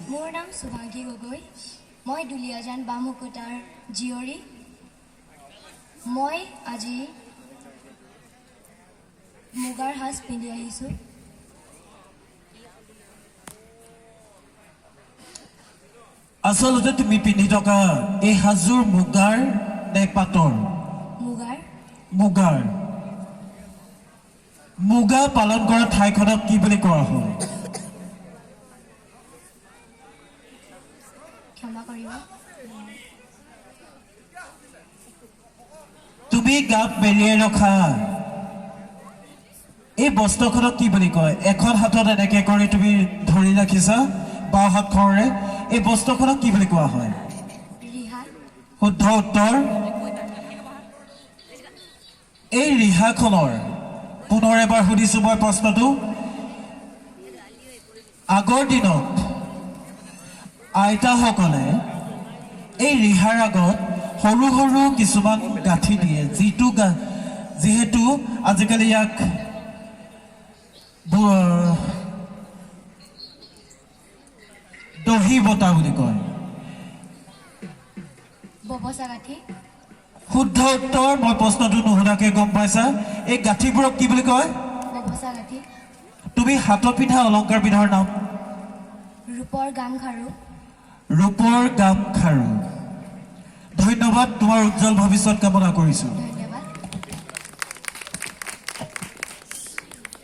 মোৰ নাম সুভাগী গগৈ মই দুলিয়াজান বামুকুটাৰ জীয়ৰী মই আজি মুগাৰ সাজ পিন্ধি আহিছোঁ আচলতে তুমি পিন্ধি থকা এই সাজযোৰ মুগাৰ নে পাটৰ মুগাৰ মুগা পালন কৰা ঠাইখনক কি বুলি কোৱা হয় ক্ষমা কৰিব তুমি গাত মেলিয়াই ৰখা এই বস্ত্ৰখনক কি বুলি কয় এখন হাতত এনেকৈ কৰি তুমি ধৰি ৰাখিছা বাওঁ হাতখনেৰে এই বস্ত্ৰখনক কি বুলি কোৱা হয় ৰিহা শুদ্ধ উত্তৰ এই ৰিহাখনৰ পুনৰ এবাৰ সুধিছোঁ মই প্ৰশ্নটো আগৰ দিনত আইতাসকলে এই ৰিহাৰ আগত সৰু সৰু কিছুমান গাঁঠি দিয়ে যিহেতু আজিকালি ইয়াক দহি বতা বুলি কয় ববচা গাঁঠি শুদ্ধ উত্তৰ মই প্ৰশ্নটো নুশুনাকৈ গম পাইছা এই গাঁঠিবোৰক কি বুলি কয় ববচা গাঁঠি তুমি হাতত পিন্ধা অলংকাৰবিধৰ নাম ৰূপৰ গামখাৰু ধন্যবাদ তোমাৰ উজ্জ্বল ভৱিষ্যত কামনা কৰিছোঁ